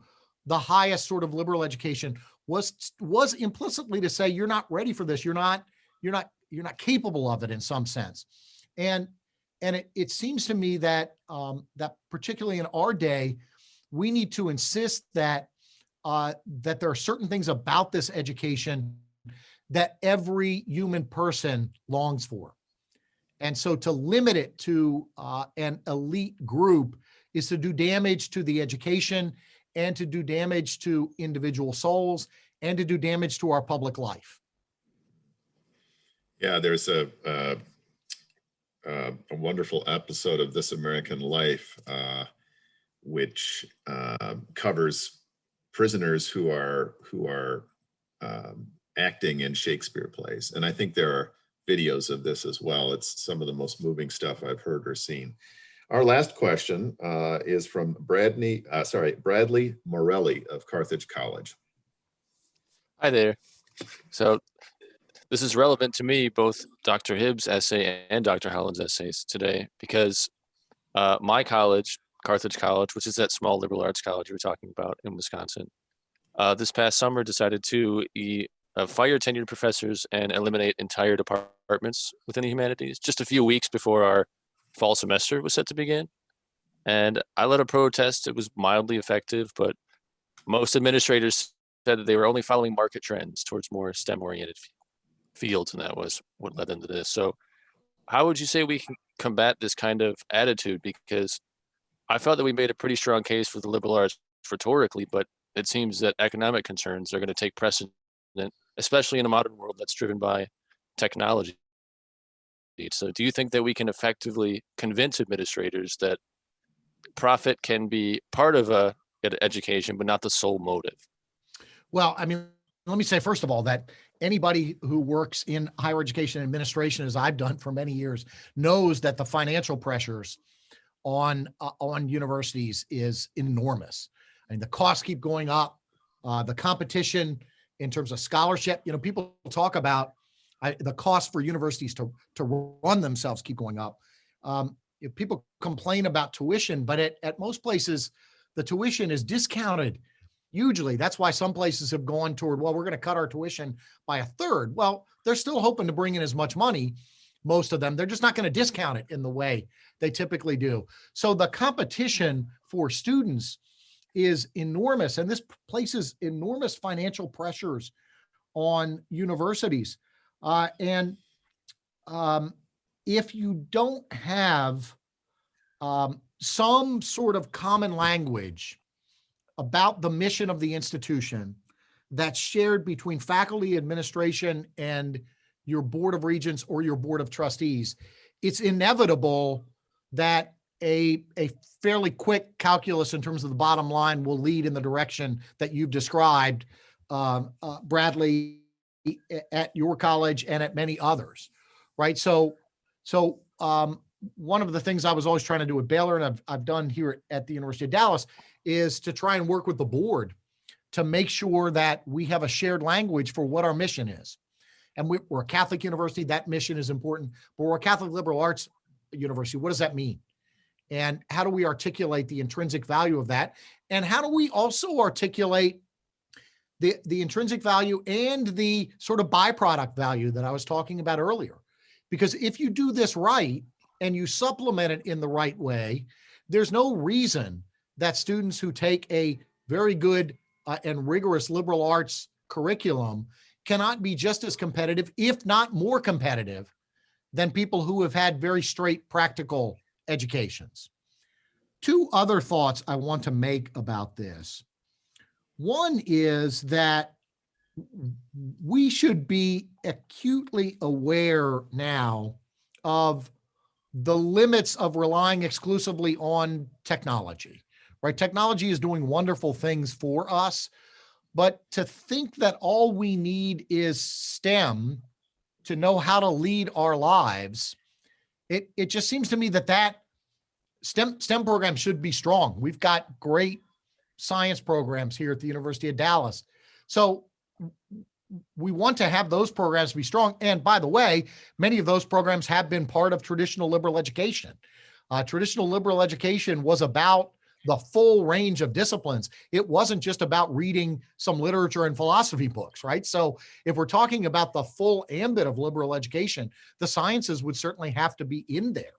the highest sort of liberal education was implicitly to say, you're not ready for this. You're not capable of it in some sense. And it seems to me that that particularly in our day, we need to insist that there are certain things about this education that every human person longs for. And so to limit it to an elite group is to do damage to the education and to do damage to individual souls and to do damage to our public life. Yeah, there's a wonderful episode of This American Life, which covers prisoners who are acting in Shakespeare plays, and I think there are videos of this as well. It's some of the most moving stuff I've heard or seen. Our last question is from Bradley Morelli of Carthage College. Hi there. So this is relevant to me, both Dr. Hibbs' essay and Dr. Howland's essays today, because my college, Carthage College, which is that small liberal arts college you were talking about in Wisconsin, this past summer decided to fire tenured professors and eliminate entire departments within the humanities just a few weeks before our fall semester was set to begin. And I led a protest. It was mildly effective, but most administrators said that they were only following market trends towards more STEM-oriented fields, and that was what led into this. So how would you say we can combat this kind of attitude? Because I felt that we made a pretty strong case for the liberal arts rhetorically, but it seems that economic concerns are going to take precedent, especially in a modern world that's driven by technology. So do you think that we can effectively convince administrators that profit can be part of an education, but not the sole motive? Well, I mean, let me say, first of all, that anybody who works in higher education administration, as I've done for many years, knows that the financial pressures on universities is enormous. I mean, the costs keep going up. The competition in terms of scholarship, people talk about the cost for universities to run themselves keep going up. People complain about tuition, but at most places, the tuition is discounted hugely. That's why some places have gone toward, well, we're going to cut our tuition by a third. Well, they're still hoping to bring in as much money, most of them. They're just not going to discount it in the way they typically do. So the competition for students is enormous, and this places enormous financial pressures on universities. And if you don't have some sort of common language about the mission of the institution that's shared between faculty, administration, and your board of regents or your board of trustees, it's inevitable that a fairly quick calculus in terms of the bottom line will lead in the direction that you've described, Bradley, at your college and at many others, right? So one of the things I was always trying to do at Baylor, and I've done here at the University of Dallas, is to try and work with the board to make sure that we have a shared language for what our mission is. And we're a Catholic university, that mission is important, but we're a Catholic liberal arts university. What does that mean? And how do we articulate the intrinsic value of that? And how do we also articulate the intrinsic value and the sort of byproduct value that I was talking about earlier? Because if you do this right and you supplement it in the right way, there's no reason that students who take a very good and rigorous liberal arts curriculum cannot be just as competitive, if not more competitive, than people who have had very straight practical educations. Two other thoughts I want to make about this. One is that we should be acutely aware now of the limits of relying exclusively on technology, right? Technology is doing wonderful things for us, but to think that all we need is STEM to know how to lead our lives, it just seems to me that STEM program should be strong. We've got great science programs here at the University of Dallas. So we want to have those programs be strong. And by the way, many of those programs have been part of traditional liberal education. Traditional liberal education was about the full range of disciplines. It wasn't just about reading some literature and philosophy books, right? So if we're talking about the full ambit of liberal education, the sciences would certainly have to be in there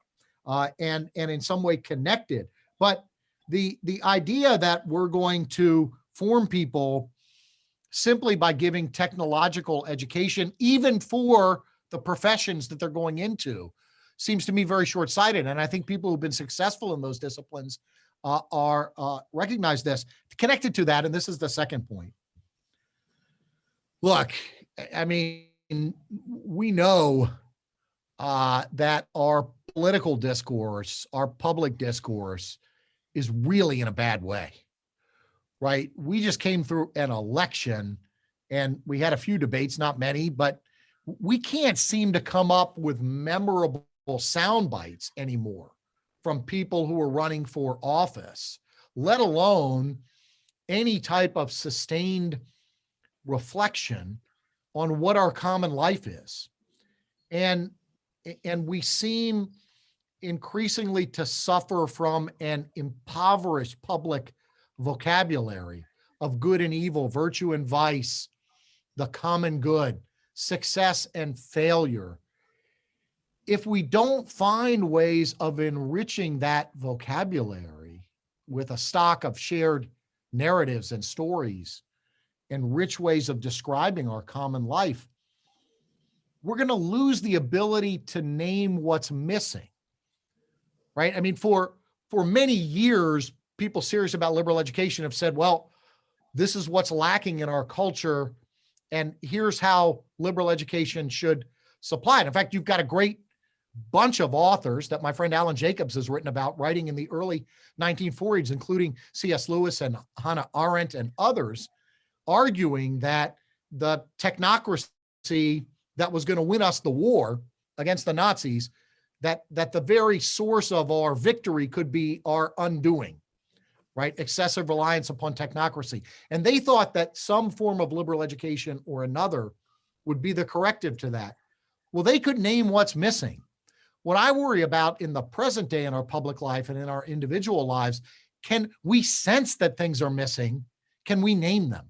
and in some way connected. But the idea that we're going to form people simply by giving technological education, even for the professions that they're going into, seems to me very short-sighted. And I think people who've been successful in those disciplines recognize this. Connected to that, and this is the second point. Look, I mean, we know that our political discourse, our public discourse, is really in a bad way, right? We just came through an election and we had a few debates, not many, but we can't seem to come up with memorable sound bites anymore from people who are running for office, let alone any type of sustained reflection on what our common life is. And we seem increasingly to suffer from an impoverished public vocabulary of good and evil, virtue and vice, the common good, success and failure. If we don't find ways of enriching that vocabulary with a stock of shared narratives and stories and rich ways of describing our common life, we're going to lose the ability to name what's missing, right? I mean, for many years, people serious about liberal education have said, well, this is what's lacking in our culture, and here's how liberal education should supply it. In fact, you've got a great bunch of authors that my friend Alan Jacobs has written about, writing in the early 1940s, including C.S. Lewis and Hannah Arendt and others, arguing that the technocracy that was going to win us the war against the Nazis, that the very source of our victory could be our undoing, right? Excessive reliance upon technocracy. And they thought that some form of liberal education or another would be the corrective to that. Well, they could name what's missing. What I worry about in the present day in our public life and in our individual lives, can we sense that things are missing? Can we name them?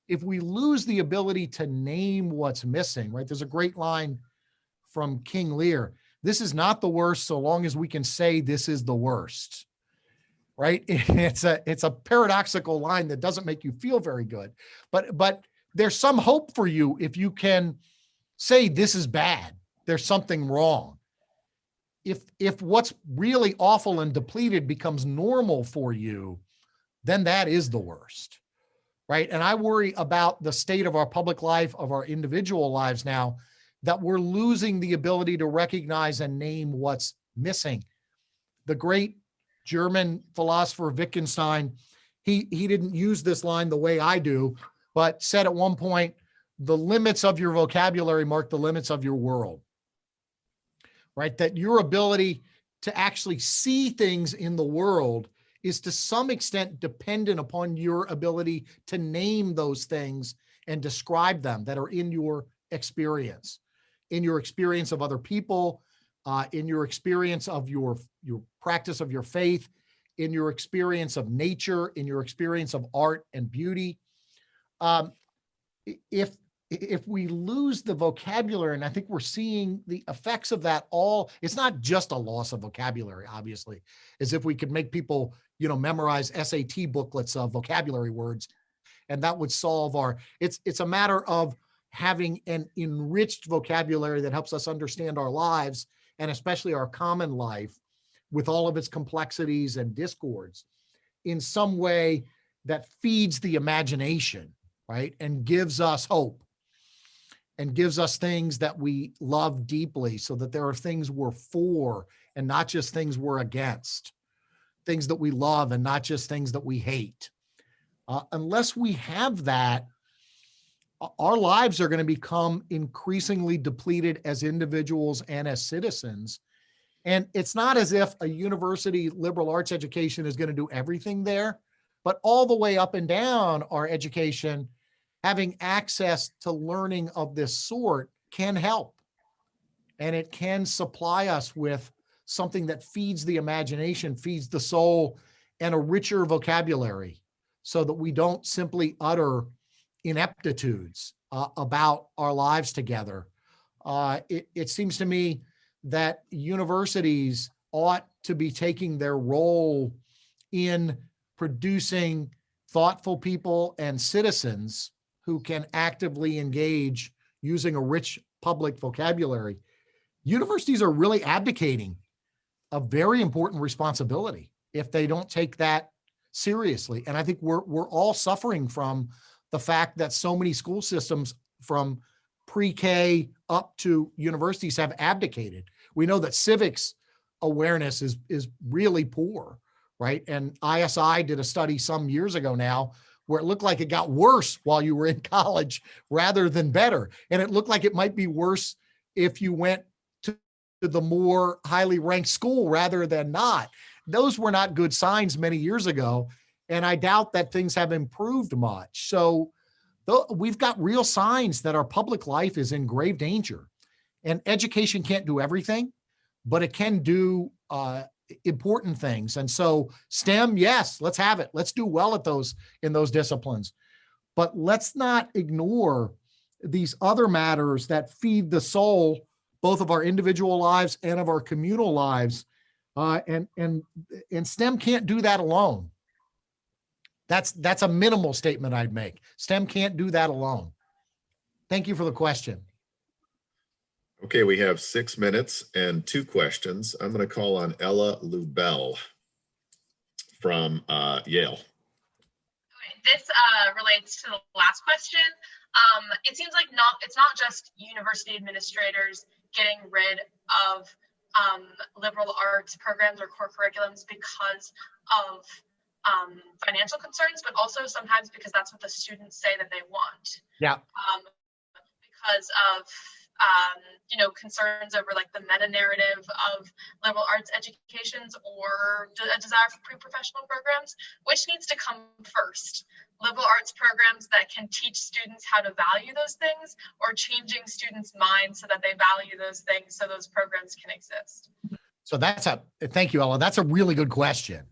If we lose the ability to name what's missing, right? There's a great line from King Lear. This is not the worst so long as we can say this is the worst, right? It's a paradoxical line that doesn't make you feel very good, but there's some hope for you if you can say this is bad, there's something wrong. If what's really awful and depleted becomes normal for you, then that is the worst, right? And I worry about the state of our public life, of our individual lives now, that we're losing the ability to recognize and name what's missing. The great German philosopher Wittgenstein, he didn't use this line the way I do, but said at one point, the limits of your vocabulary mark the limits of your world, right? That your ability to actually see things in the world is to some extent dependent upon your ability to name those things and describe them that are in your experience of other people, in your experience of your practice of your faith, in your experience of nature, in your experience of art and beauty. If we lose the vocabulary, and I think we're seeing the effects of that all, it's not just a loss of vocabulary, obviously, as if we could make people, memorize SAT booklets of vocabulary words, and that would solve it's a matter of having an enriched vocabulary that helps us understand our lives, and especially our common life with all of its complexities and discords in some way that feeds the imagination, right? And gives us hope and gives us things that we love deeply, so that there are things we're for and not just things we're against, things that we love and not just things that we hate. Unless we have that, our lives are going to become increasingly depleted as individuals and as citizens. And it's not as if a university liberal arts education is going to do everything there, but all the way up and down our education, having access to learning of this sort can help. And it can supply us with something that feeds the imagination, feeds the soul, and a richer vocabulary, so that we don't simply utter ineptitudes about our lives together. It seems to me that universities ought to be taking their role in producing thoughtful people and citizens who can actively engage using a rich public vocabulary. Universities are really abdicating a very important responsibility if they don't take that seriously. And I think we're all suffering from the fact that so many school systems from pre-K up to universities have abdicated. We know that civics awareness is really poor, right? And ISI did a study some years ago now where it looked like it got worse while you were in college rather than better. And it looked like it might be worse if you went to the more highly ranked school rather than not. Those were not good signs many years ago. And I doubt that things have improved much. So we've got real signs that our public life is in grave danger. And education can't do everything, but it can do important things. And so STEM, yes, let's have it. Let's do well at those in those disciplines. But let's not ignore these other matters that feed the soul, both of our individual lives and of our communal lives. And STEM can't do that alone. That's a minimal statement I'd make. STEM can't do that alone. Thank you for the question. Okay, we have 6 minutes and 2 questions. I'm going to call on Ella Lubell from Yale. This relates to the last question. It seems like it's not just university administrators getting rid of liberal arts programs or core curriculums because of financial concerns, but also sometimes because that's what the students say that they want. Yeah. Because of concerns over like the meta narrative of liberal arts educations or a desire for pre-professional programs. Which needs to come first? Liberal arts programs that can teach students how to value those things, or changing students' minds so that they value those things so those programs can exist? So thank you, Ella. That's a really good question.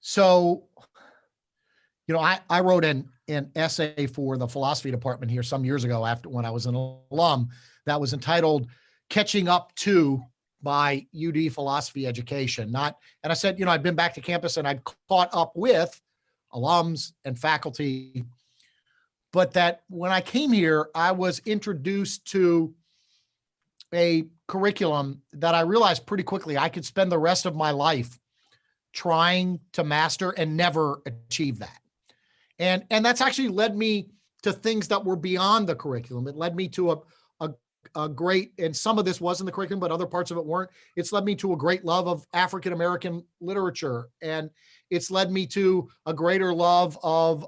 So, I wrote an essay for the philosophy department here some years ago when I was an alum that was entitled Catching Up To by UD Philosophy Education. And I said, I'd been back to campus and I'd caught up with alums and faculty, but that when I came here, I was introduced to a curriculum that I realized pretty quickly I could spend the rest of my life trying to master and never achieve that. And that's actually led me to things that were beyond the curriculum. It led me to a great, and some of this was in the curriculum, but other parts of it weren't. It's led me to a great love of African-American literature. And it's led me to a greater love of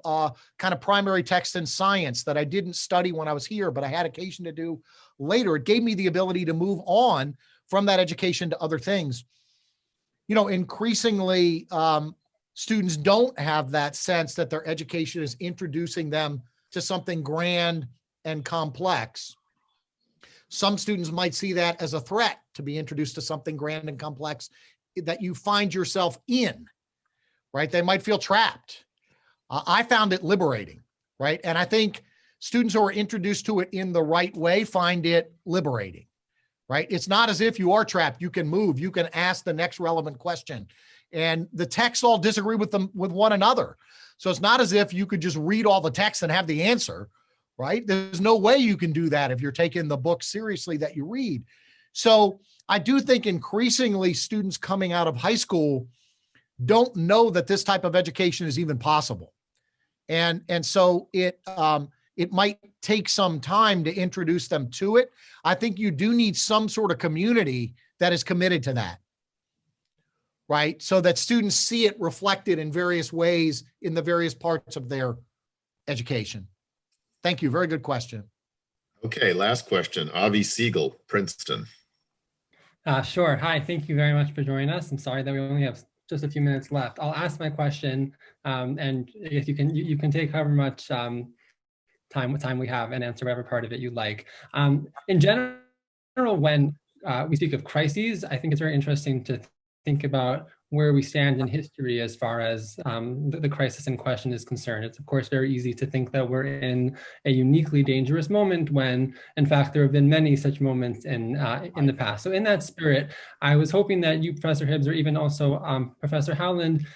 kind of primary text and science that I didn't study when I was here, but I had occasion to do later. It gave me the ability to move on from that education to other things. Increasingly, students don't have that sense that their education is introducing them to something grand and complex. Some students might see that as a threat, to be introduced to something grand and complex that you find yourself in, right? They might feel trapped. I found it liberating, right? And I think students who are introduced to it in the right way find it liberating, right? It's not as if you are trapped. You can move. You can ask the next relevant question. And the texts all disagree with one another. So it's not as if you could just read all the text and have the answer, right? There's no way you can do that if you're taking the book seriously that you read. So I do think increasingly students coming out of high school don't know that this type of education is even possible. And so it might take some time to introduce them to it. I think you do need some sort of community that is committed to that, right? So that students see it reflected in various ways in the various parts of their education. Thank you. Very good question. Okay, last question. Avi Siegel, Princeton. Sure. Hi, thank you very much for joining us. I'm sorry that we only have just a few minutes left. I'll ask my question, and if you can take however much time we have and answer whatever part of it you'd like. In general, when we speak of crises, I think it's very interesting to think about where we stand in history as far as the crisis in question is concerned. It's of course very easy to think that we're in a uniquely dangerous moment when, in fact, there have been many such moments in the past. So in that spirit, I was hoping that you, Professor Hibbs, or even also Professor Howland,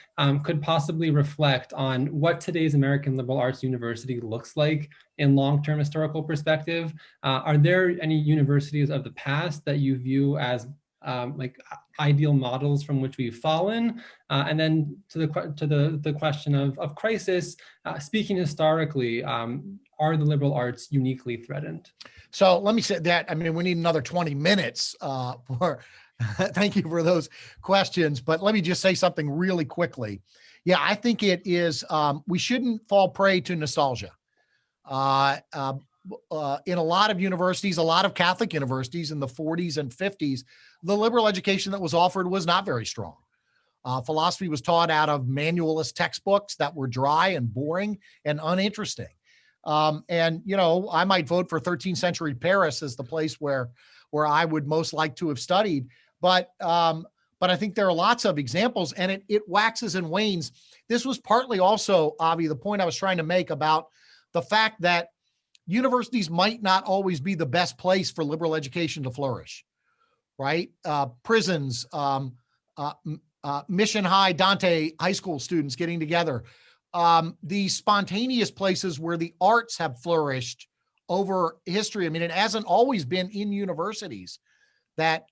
could possibly reflect on what today's American liberal arts university looks like in long-term historical perspective. Are there any universities of the past that you view as like ideal models from which we've fallen? And then to the question of crisis, speaking historically, are the liberal arts uniquely threatened? So let me say that, I mean, we need another 20 minutes for, thank you for those questions, but let me just say something really quickly. Yeah, I think it is, we shouldn't fall prey to nostalgia. In a lot of universities, a lot of Catholic universities in the 40s and 50s, the liberal education that was offered was not very strong. Philosophy was taught out of manualist textbooks that were dry and boring and uninteresting. And, I might vote for 13th century Paris as the place where where I would most like to have studied. But I think there are lots of examples, and it waxes and wanes. This was partly also, Avi, the point I was trying to make about the fact that universities might not always be the best place for liberal education to flourish, right? Prisons, Mission High, Dante high school students getting together, the spontaneous places where the arts have flourished over history. I mean, it hasn't always been in universities that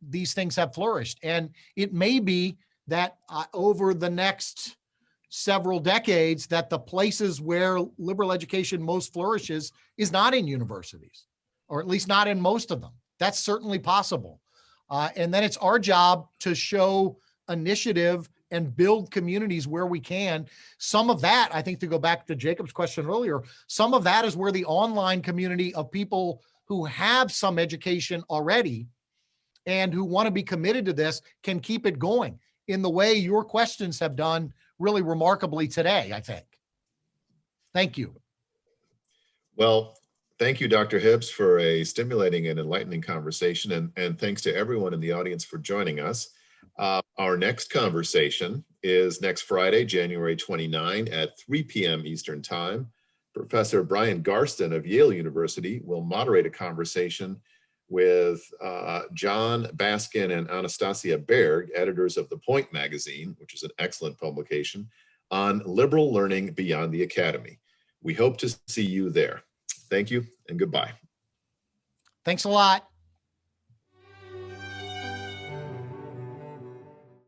these things have flourished. And it may be that over the next several decades that the places where liberal education most flourishes is not in universities, or at least not in most of them. That's certainly possible. And then it's our job to show initiative and build communities where we can. Some of that, I think, to go back to Jacob's question earlier, some of that is where the online community of people who have some education already and who want to be committed to this can keep it going in the way your questions have done really remarkably today, I think. Thank you. Well, thank you, Dr. Hibbs, for a stimulating and enlightening conversation. And thanks to everyone in the audience for joining us. Our next conversation is next Friday, January 29 at 3 p.m. Eastern Time. Professor Brian Garston of Yale University will moderate a conversation with John Baskin and Anastasia Berg, editors of The Point magazine, which is an excellent publication, on liberal learning beyond the academy. We hope to see you there. Thank you and goodbye. Thanks a lot.